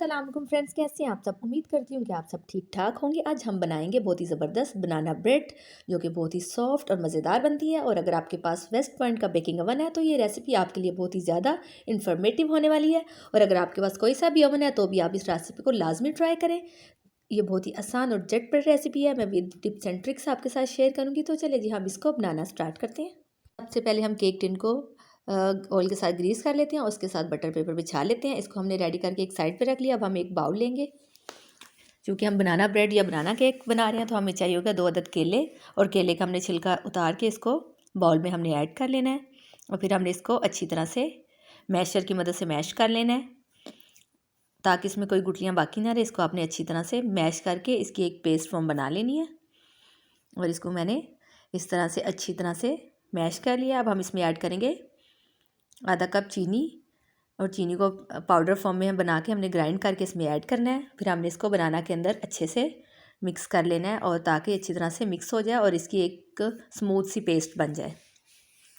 अस्सलाम वालेकुम फ्रेंड्स, कैसे हैं आप सब। उम्मीद करती हूँ कि आप सब ठीक ठाक होंगे। आज हम बनाएंगे बहुत ही ज़बरदस्त बनाना ब्रेड, जो कि बहुत ही सॉफ्ट और मज़ेदार बनती है। और अगर आपके पास वेस्ट पॉइंट का बेकिंग ओवन है तो ये रेसिपी आपके लिए बहुत ही ज़्यादा इन्फॉर्मेटिव होने वाली है। और अगर आपके पास कोई सा भी ओवन है तो भी आप इस रेसिपी को लाजमी ट्राई करें। ये बहुत ही आसान और झटपट रेसिपी है। मैं विद टिप्स एंड ट्रिक्स आपके साथ शेयर करूँगी। तो चलिए जी, हम इसको बनाना स्टार्ट करते हैं। सबसे पहले हम केक टिन को ऑयल के साथ ग्रीस कर लेते हैं और उसके साथ बटर पेपर बिछा लेते हैं। इसको हमने रेडी करके एक साइड पे रख लिया। अब हम एक बाउल लेंगे। क्योंकि हम बनाना ब्रेड या बनाना केक बना रहे हैं तो हमें चाहिए होगा 2 अदद केले। और केले का हमने छिलका उतार के इसको बाउल में हमने ऐड कर लेना है। और फिर हमने इसको अच्छी तरह से मैशर की मदद से मैश कर लेना है ताकि इसमें कोई गुठलियाँ बाकी ना रहे। इसको आपने अच्छी तरह से मैश करके इसकी एक पेस्ट फॉर्म बना लेनी है। और इसको मैंने इस तरह से अच्छी तरह से मैश कर लिया। अब हम इसमें ऐड करेंगे आधा कप चीनी। और चीनी को पाउडर फॉर्म में हम बना के हमने ग्राइंड करके इसमें ऐड करना है। फिर हमने इसको बनाना के अंदर अच्छे से मिक्स कर लेना है और ताकि अच्छी तरह से मिक्स हो जाए और इसकी एक स्मूथ सी पेस्ट बन जाए।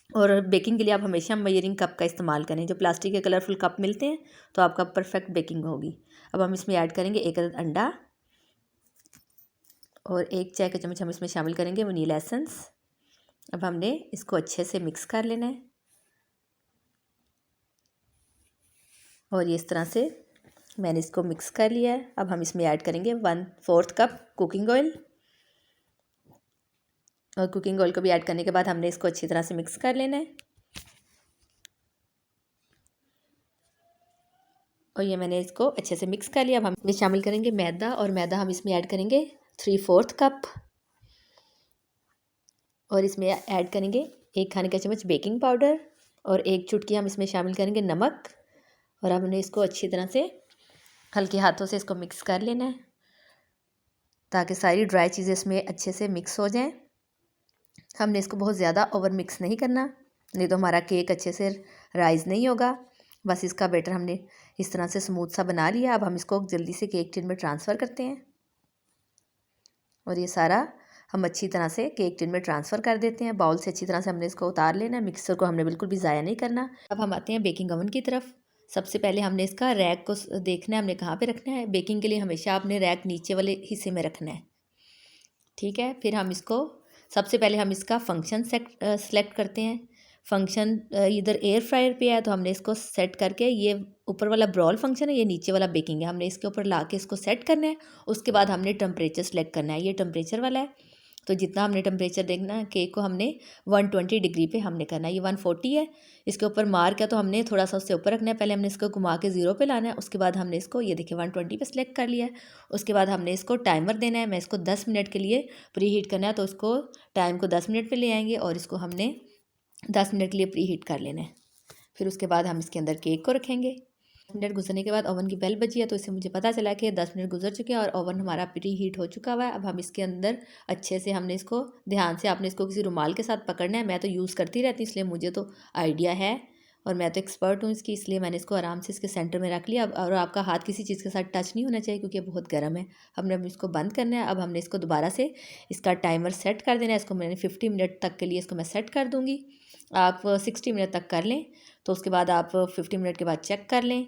और बेकिंग के लिए आप हमेशा मेजरिंग कप का इस्तेमाल करें। जो प्लास्टिक के कलरफुल कप मिलते हैं तो आपका परफेक्ट बेकिंग होगी। अब हम इसमें ऐड करेंगे 1 अदद अंडा और 1 चाय का चम्मच हम इसमें शामिल करेंगे वनीला एसेंस। अब हमने इसको अच्छे से मिक्स कर लेना है। और ये इस तरह से मैंने इसको मिक्स कर लिया है। अब हम इसमें ऐड करेंगे 1/4 कप कुकिंग ऑयल। और कुकिंग ऑयल को भी ऐड करने के बाद हमने इसको अच्छी तरह से मिक्स कर लेना है। और ये मैंने इसको अच्छे से मिक्स कर लिया। अब हम इसमें शामिल करेंगे मैदा। और मैदा हम इसमें ऐड करेंगे 3/4 कप। और इसमें ऐड करेंगे 1 खाने का चम्मच बेकिंग पाउडर और 1 चुटकी हम इसमें शामिल करेंगे नमक। और अब हमने इसको अच्छी तरह से हल्के हाथों से इसको मिक्स कर लेना है ताकि सारी ड्राई चीज़ें इसमें अच्छे से मिक्स हो जाएं। हमने इसको बहुत ज़्यादा ओवर मिक्स नहीं करना, नहीं तो हमारा केक अच्छे से राइज़ नहीं होगा। बस इसका बैटर हमने इस तरह से स्मूथ सा बना लिया। अब हम इसको जल्दी से केक टिन में ट्रांसफ़र करते हैं। और ये सारा हम अच्छी तरह से केक टिन में ट्रांसफ़र कर देते हैं। बाउल से अच्छी तरह से हमने इसको उतार लेना है। मिक्सर को हमने बिल्कुल भी ज़ाया नहीं करना। अब हम आते हैं बेकिंग ओवन की तरफ। सबसे पहले हमने इसका रैक को देखना है, हमने कहाँ पे रखना है। बेकिंग के लिए हमेशा आपने रैक नीचे वाले हिस्से में रखना है, ठीक है। फिर हम इसको सबसे पहले हम इसका फंक्शन सेलेक्ट करते हैं। फंक्शन इधर एयर फ्रायर पे है तो हमने इसको सेट करके, ये ऊपर वाला ब्रॉल फंक्शन है, ये नीचे वाला बेकिंग है, हमने इसके ऊपर ला के इसको सेट करना है। उसके बाद हमने टेम्परेचर सेलेक्ट करना है। ये टेम्परेचर वाला है तो जितना हमने टेम्परेचर देखना है केक को हमने 120 डिग्री पे हमने करना है। ये 140 है, इसके ऊपर मार्क है तो हमने थोड़ा सा उससे ऊपर रखना है। पहले हमने इसको घुमा के 0 पे लाना है। उसके बाद हमने इसको ये देखिए 120 पे सिलेक्ट कर लिया है। उसके बाद हमने इसको टाइमर देना है। मैं इसको 10 मिनट के लिए प्री हीट करना है तो उसको टाइम को 10 मिनट पर ले आएंगे और इसको हमने 10 मिनट के लिए प्री हीट कर लेना है। फिर उसके बाद हम इसके अंदर केक को रखेंगे। 10 मिनट गुजरने के बाद ओवन की बेल बजी है तो इससे मुझे पता चला कि 10 मिनट गुजर चुके हैं और ओवन हमारा प्री हीट हो चुका हुआ है। अब हम इसके अंदर अच्छे से हमने इसको ध्यान से आपने इसको किसी रुमाल के साथ पकड़ना है। मैं तो यूज़ करती रहती हूँ इसलिए मुझे तो आइडिया है और मैं तो एक्सपर्ट हूँ इसकी, इसलिए मैंने इसको आराम से इसके सेंटर में रख लिया। अब और आपका हाथ किसी चीज़ के साथ टच नहीं होना चाहिए क्योंकि बहुत गर्म है। हमने अब इसको बंद करना है। अब हमने इसको दोबारा से इसका टाइमर सेट कर देना है। इसको मैंने 50 मिनट तक के लिए इसको मैं सेट कर दूँगी। आप 60 मिनट तक कर लें तो उसके बाद आप 50 मिनट के बाद चेक कर लें।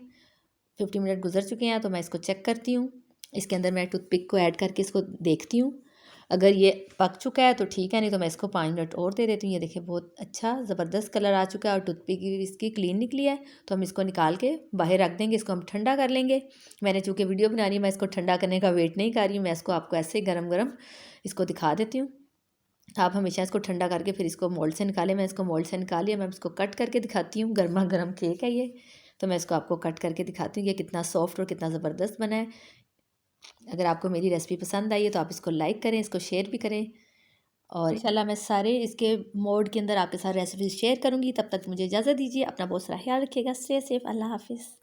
50 मिनट गुजर चुके हैं तो मैं इसको चेक करती हूँ। इसके अंदर मैं टूथपिक को ऐड करके इसको देखती हूँ। अगर ये पक चुका है तो ठीक है, नहीं तो मैं इसको 5 मिनट और दे देती हूँ। ये देखिए बहुत अच्छा ज़बरदस्त कलर आ चुका है और टूथपिक इसकी क्लीन निकली है तो हम इसको निकाल के बाहर रख देंगे। इसको हम ठंडा कर लेंगे। मैंने चूँकि वीडियो बना रही हूँ, मैं इसको ठंडा करने का वेट नहीं कर रही हूँ। मैं इसको आपको ऐसे ही गरम गरम इसको दिखा देती हूँ। आप हमेशा इसको ठंडा करके फिर इसको मोल्ड से निकालें। मैं इसको मोल्ड से निकाली, मैं इसको कट करके दिखाती हूँ। गर्मा गर्म केक है ये, तो मैं इसको आपको कट करके दिखाती हूँ ये कितना सॉफ्ट और कितना ज़बरदस्त बना है। अगर आपको मेरी रेसिपी पसंद आई है तो आप इसको लाइक करें, इसको शेयर भी करें और इंशाल्लाह मैं सारे इसके मोड के अंदर आपके साथ रेसिपी शेयर करूँगी। तब तक मुझे इजाज़त दीजिए। अपना बहुत सारा ख्याल रखिएगा। Stay safe. अल्लाह हाफिज़।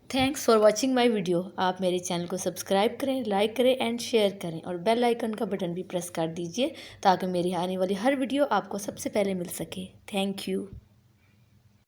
Thanks for watching my video. आप मेरे चैनल को सब्सक्राइब करें, लाइक करें एंड शेयर करें और बेल आइकन का बटन भी प्रेस कर दीजिए ताकि मेरी आने वाली हर वीडियो आपको सबसे पहले मिल सके। Thank you.